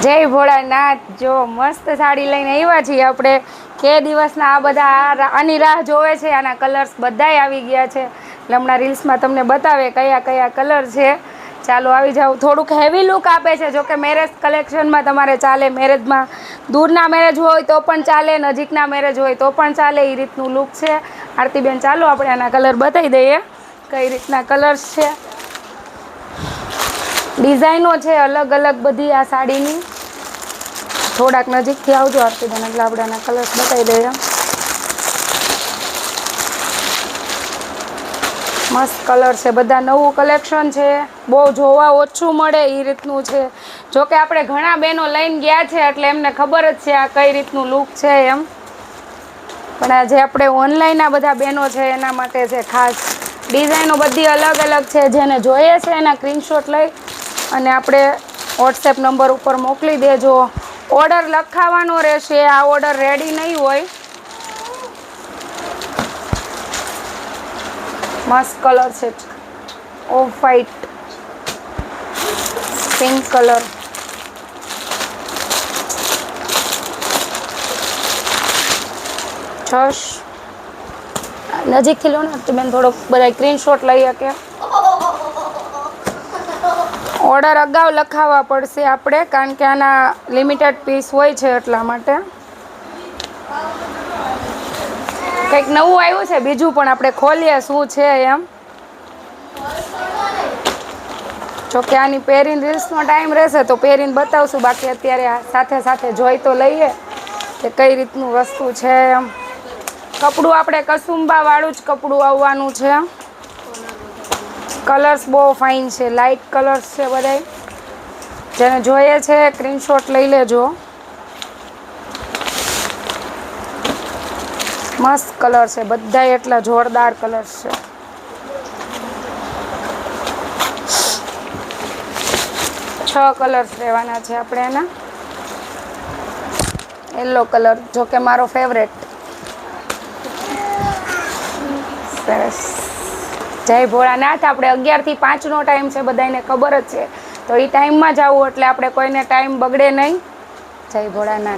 જય ભોળાનાથ। જો મસ્ત સાડી લઈને આવ્યા છીએ આપણે। કે દિવસના આ બધા આની રાહ જોવે છે। આના કલર્સ બધાય આવી ગયા છે। એટલે હમણાં રીલ્સમાં તમને બતાવે કયા કયા કલર છે। ચાલો આવી જાવ। થોડુંક હેવી લુક આપે છે। જો કે મેરેજ કલેક્શનમાં તમારે ચાલે। મેરેજમાં દૂરના મેરેજ હોય તો પણ ચાલે, નજીકના મેરેજ હોય તો પણ ચાલે, એ રીતનું લુક છે। આરતીબેન ચાલો આપણે આના કલર બતાવી દઈએ કઈ રીતના કલર્સ છે। ડિઝાઇનો છે અલગ અલગ બધી આ સાડીની। થોડાક નજીકથી આવજો આરતીબેન એટલે આપણે આના કલર્સ બતાવી દઈએ। મસ્ત કલર છે, બધા નવું કલેક્શન છે। બહુ જોવા ઓછું મળે એ રીતનું છે। જોકે આપણે ઘણા બહેનો લઈને ગયા છે એટલે એમને ખબર જ છે આ કઈ રીતનું લુક છે એમ। પણ આ જે આપણે ઓનલાઈન આ બધા બહેનો છે એના માટે છે ખાસ। ડિઝાઇનો બધી અલગ અલગ છે। જેને જોઈએ છે એના સ્ક્રીનશોટ લઈ અને આપણે વોટ્સએપ નંબર ઉપર મોકલી દેજો। ઓર્ડર લખાવવાનો રહેશે। આ ઓર્ડર રેડી નહીં હોય। મસ્ત કલર છે, ઓફ વ્હાઈટ, પિંક કલર, છશ નજીકથી લો ને તો બેન થોડોક બધા સ્ક્રીનશોટ લઈ શકે। ઓર્ડર અગાઉ લખાવવા પડશે આપણે, કારણ કે આના લિમિટેડ પીસ હોય છે એટલા માટે। કંઈક નવું આવ્યું છે બીજું પણ આપણે ખોલીએ શું છે એમ। જોકે આની પહેરીને રીલ્સનો ટાઈમ રહેશે તો પહેરીને બતાવશું। બાકી અત્યારે સાથે સાથે જોઈ તો લઈએ કે કઈ રીતનું વસ્તુ છે એમ। કપડું આપણે કસુંબાવાળું જ કપડું આવવાનું છે। કલર્સ બહુ ફાઇન છે, લાઇટ કલર્સ છે બધાય। જેને જોઈએ છે સ્ક્રીનશોટ લઈ લેજો। મસ્ત કલર છે, બધાય એટલા જોરદાર કલર્સ છે। છ કલર્સ લેવાના છે આપણે એના। યલો કલર જોકે મારો ફેવરેટ। સરસ। જય ભોળાનાથ। આપણે 11 થી 5 નો ટાઈમ છે, બધાને ખબર જ છે। તો એ ટાઈમમાં જ આવું એટલે આપણે કોઈને ટાઈમ બગડે નહીં। જય ભોળાનાથ।